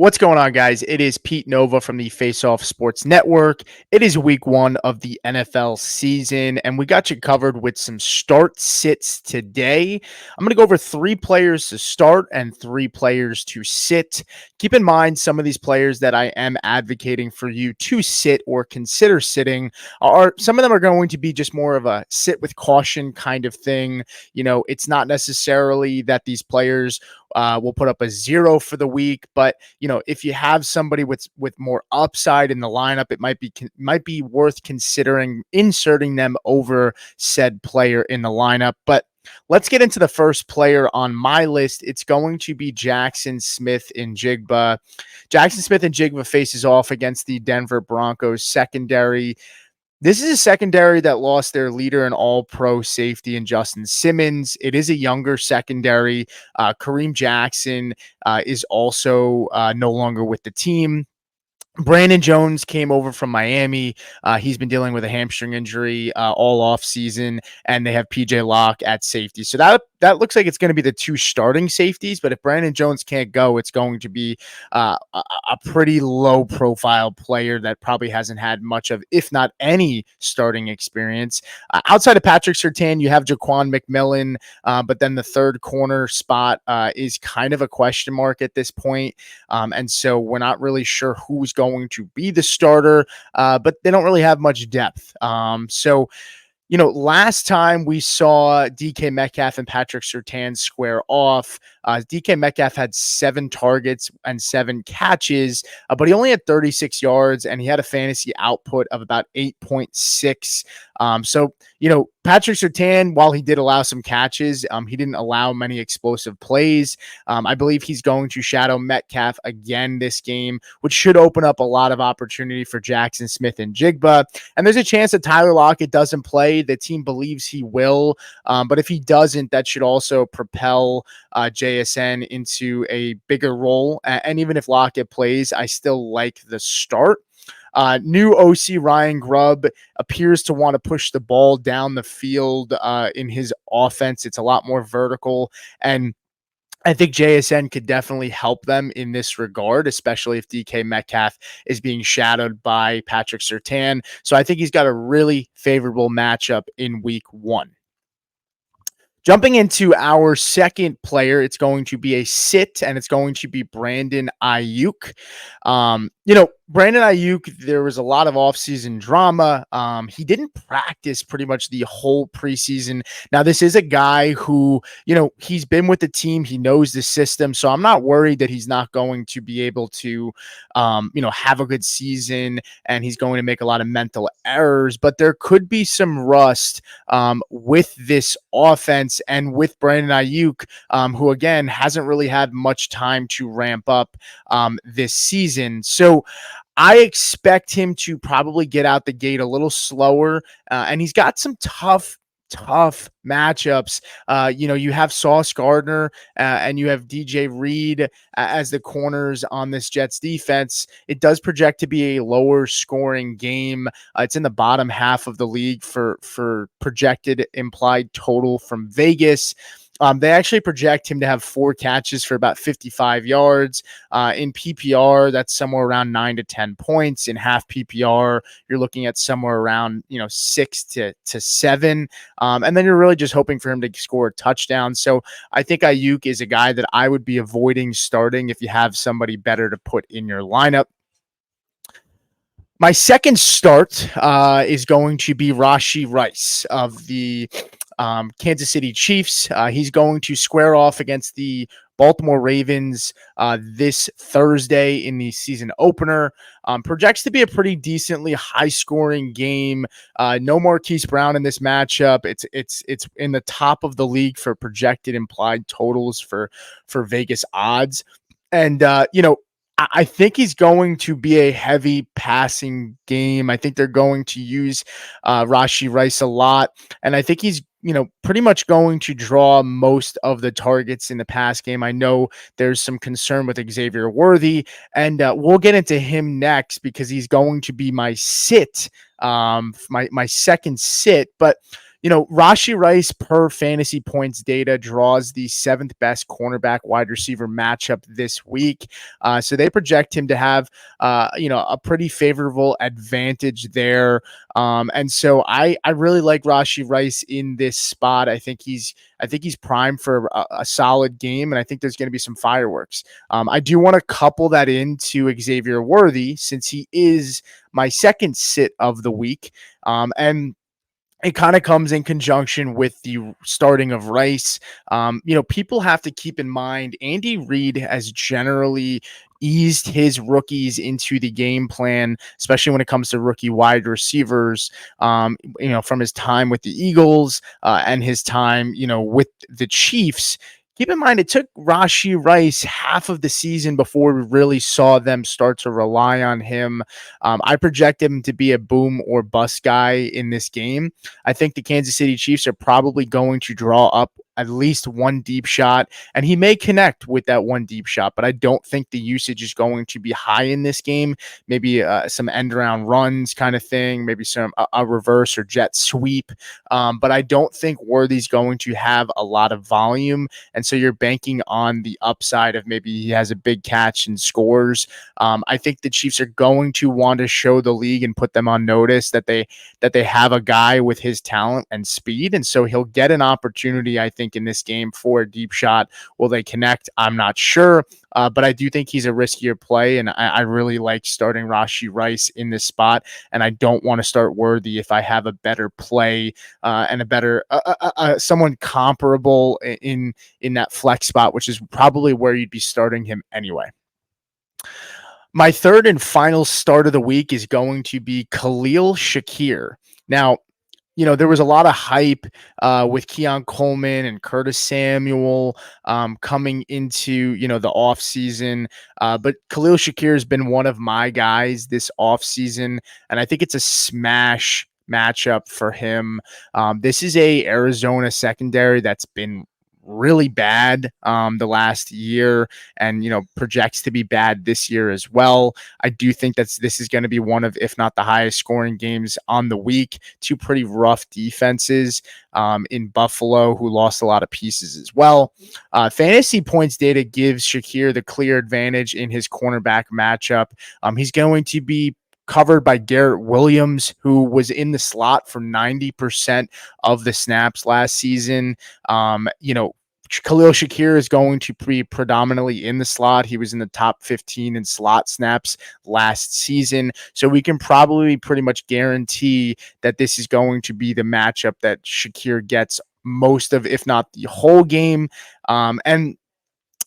What's going on, guys? It is Pete Nova from the Face Off Sports Network. It is week one of the NFL season, and we got you covered with some start sits today. I'm going to go over 3 players to start and 3 players to sit. Keep in mind, some of these players that I am advocating for you to sit or consider sitting are some of them are going to be just more of a sit with caution kind of thing. It's not necessarily that these players will put up a 0 for the week, but if you have somebody with more upside in the lineup, it might be worth considering inserting them over said player in the lineup. But let's get into the first player on my list. It's going to be Jaxon Smith-Njigba. Jaxon Smith-Njigba faces off against the Denver Broncos secondary. This is a secondary that lost their leader and all-pro safety in Justin Simmons. It is a younger secondary. Kareem Jackson is also no longer with the team. Brandon Jones came over from Miami. He's been dealing with a hamstring injury all off season, and they have PJ Locke at safety. So that looks like it's going to be the 2 starting safeties. But if Brandon Jones can't go, it's going to be a pretty low profile player that probably hasn't had much of, if not any, starting experience. Outside of Patrick Surtain, you have Jaquan McMillan, but then the third corner spot is kind of a question mark at this point. And so we're not really sure who's going to be the starter, but they don't really have much depth. Last time we saw DK Metcalf and Patrick Surtain square off, DK Metcalf had 7 targets and 7 catches, but he only had 36 yards and he had a fantasy output of about 8.6. Patrick Surtain, while he did allow some catches, he didn't allow many explosive plays. I believe he's going to shadow Metcalf again this game, which should open up a lot of opportunity for Jaxon Smith-Njigba. And there's a chance that Tyler Lockett doesn't play. The team believes he will, but if he doesn't, that should also propel JSN into a bigger role. And even if Lockett plays, I still like the start. New OC Ryan Grubb appears to want to push the ball down the field in his offense. It's a lot more vertical, and I think JSN could definitely help them in this regard, especially if DK Metcalf is being shadowed by Patrick Surtain. So I think he's got a really favorable matchup in week 1. Jumping into our second player, it's going to be a sit, and it's going to be Brandon Aiyuk. Brandon Aiyuk, there was a lot of offseason drama. He didn't practice pretty much the whole preseason. Now, this is a guy who, he's been with the team. He knows the system. So I'm not worried that he's not going to be able to, have a good season, and he's going to make a lot of mental errors. But there could be some rust with this offense and with Brandon Aiyuk, who, again, hasn't really had much time to ramp up this season. So I expect him to probably get out the gate a little slower, and he's got some tough matchups. You have Sauce Gardner and you have DJ Reed as the corners on this Jets defense. It does project to be a lower scoring game. It's in the bottom half of the league for projected implied total from Vegas. They actually project him to have 4 catches for about 55 yards. In PPR, that's somewhere around 9 to 10 points. In half PPR, you're looking at somewhere around 6 to 7. And then you're really just hoping for him to score a touchdown. So I think Aiyuk is a guy that I would be avoiding starting if you have somebody better to put in your lineup. My second start is going to be Rashee Rice of the Kansas City Chiefs. He's going to square off against the Baltimore Ravens this Thursday in the season opener. Projects to be a pretty decently high-scoring game. No Marquise Brown in this matchup. It's in the top of the league for projected implied totals for Vegas odds. And I think he's going to be a heavy passing game. I think they're going to use Rashee Rice a lot, and I think he's pretty much going to draw most of the targets in the pass game. I know there's some concern with Xavier Worthy, and we'll get into him next because he's going to be my sit, my second sit. But Rashee Rice per fantasy points data draws the seventh best cornerback wide receiver matchup this week. So they project him to have, a pretty favorable advantage there. And so I really like Rashee Rice in this spot. I think he's primed for a solid game, and I think there's going to be some fireworks. I do want to couple that into Xavier Worthy since he is my second sit of the week. And it kind of comes in conjunction with the starting of Rice. People have to keep in mind Andy Reid has generally eased his rookies into the game plan, especially when it comes to rookie wide receivers. From his time with the Eagles and his time, with the Chiefs. Keep in mind, it took Rashee Rice half of the season before we really saw them start to rely on him. I project him to be a boom or bust guy in this game. I think the Kansas City Chiefs are probably going to draw up at least one deep shot, and he may connect with that one deep shot, but I don't think the usage is going to be high in this game. Maybe some end around runs kind of thing, maybe some a reverse or jet sweep, but I don't think Worthy's going to have a lot of volume, and so you're banking on the upside of maybe he has a big catch and scores. I think the Chiefs are going to want to show the league and put them on notice that they have a guy with his talent and speed, and so he'll get an opportunity, I think, in this game for a deep shot. Will they connect? I'm not sure, but I do think he's a riskier play, and I really like starting Rashee Rice in this spot, and I don't want to start Worthy if I have a better play and a better someone comparable in that flex spot, which is probably where you'd be starting him anyway. My third and final start of the week is going to be Khalil Shakir. Now, there was a lot of hype with Keon Coleman and Curtis Samuel coming into, the offseason. But Khalil Shakir has been one of my guys this offseason, and I think it's a smash matchup for him. This is a Arizona secondary that's been really bad the last year and projects to be bad this year as well. I do think this is going to be one of, if not the highest scoring games on the week. Two pretty rough defenses in Buffalo, who lost a lot of pieces as well. Fantasy points data gives Shakir the clear advantage in his cornerback matchup. He's going to be covered by Garrett Williams, who was in the slot for 90% of the snaps last season. Khalil Shakir is going to be predominantly in the slot. He was in the top 15 in slot snaps last season. So we can probably pretty much guarantee that this is going to be the matchup that Shakir gets most of, if not the whole game. And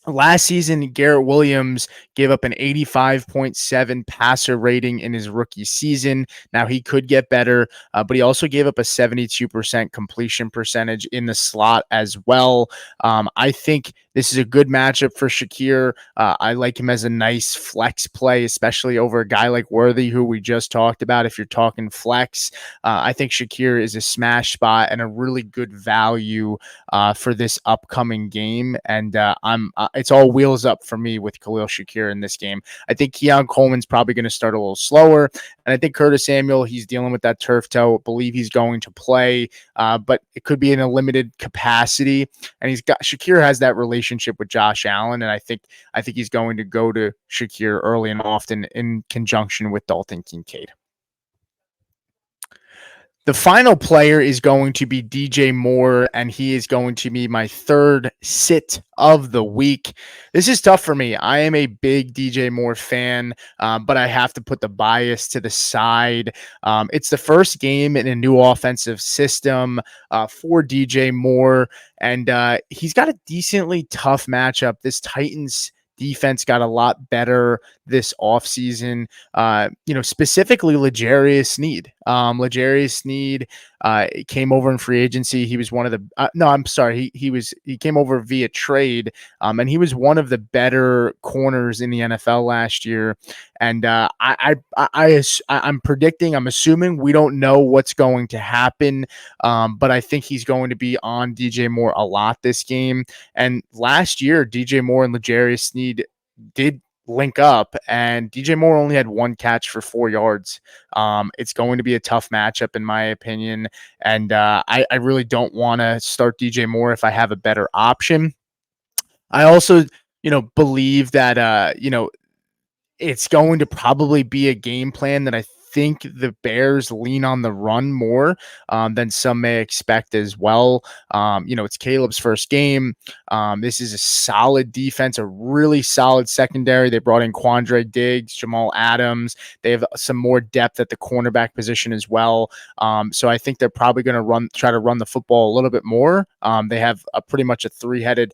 last season, Garrett Williams gave up an 85.7 passer rating in his rookie season. Now, he could get better, but he also gave up a 72% completion percentage in the slot as well. I think this is a good matchup for Shakir. I like him as a nice flex play, especially over a guy like Worthy, who we just talked about. If you're talking flex, I think Shakir is a smash spot and a really good value for this upcoming game. And it's all wheels up for me with Khalil Shakir in this game. I think Keon Coleman's probably going to start a little slower. And I think Curtis Samuel, he's dealing with that turf toe. I believe he's going to play, but it could be in a limited capacity. And Shakir has that relationship with Josh Allen. And I think he's going to go to Shakir early and often in conjunction with Dalton Kincaid. The final player is going to be DJ Moore, and he is going to be my third sit of the week. This is tough for me. I am a big DJ Moore fan, but I have to put the bias to the side. It's the first game in a new offensive system for DJ Moore, and he's got a decently tough matchup. This Titans defense got a lot better this offseason. Specifically L'Jarius Sneed. L'Jarius Sneed came over in free agency. He was one of the he came over via trade, and he was one of the better corners in the NFL last year. And I'm assuming we don't know what's going to happen, but I think he's going to be on DJ Moore a lot this game. And last year, DJ Moore and L'Jarius Sneed did link up, and DJ Moore only had one catch for 4 yards. It's going to be a tough matchup, in my opinion, and I really don't want to start DJ Moore if I have a better option. I also, believe that, it's going to probably be a game plan that I think the Bears lean on the run more than some may expect as well. It's Caleb's first game. This is a solid defense, a really solid secondary. They brought in Quandre Diggs, Jamal Adams. They have some more depth at the cornerback position as well. So I think they're probably going to try to run the football a little bit more. They have pretty much a three-headed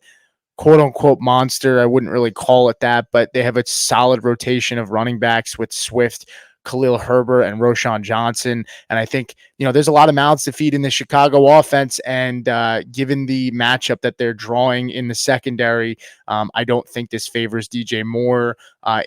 quote unquote monster. I wouldn't really call it that, but they have a solid rotation of running backs with Swift, Khalil Herbert, and Roschon Johnson. And I think, there's a lot of mouths to feed in the Chicago offense. And given the matchup that they're drawing in the secondary, I don't think this favors DJ Moore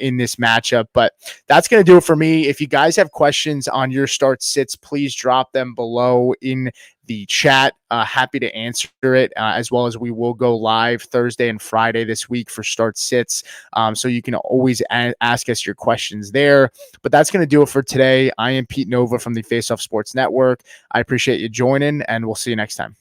in this matchup. But that's going to do it for me. If you guys have questions on your start sits, please drop them below in the chat. Happy to answer it, as well as we will go live Thursday and Friday this week for start sits. So you can always ask us your questions there. But that's going to do it for today. I am Pete Nova from the Face Off Sports Network. I appreciate you joining, and we'll see you next time.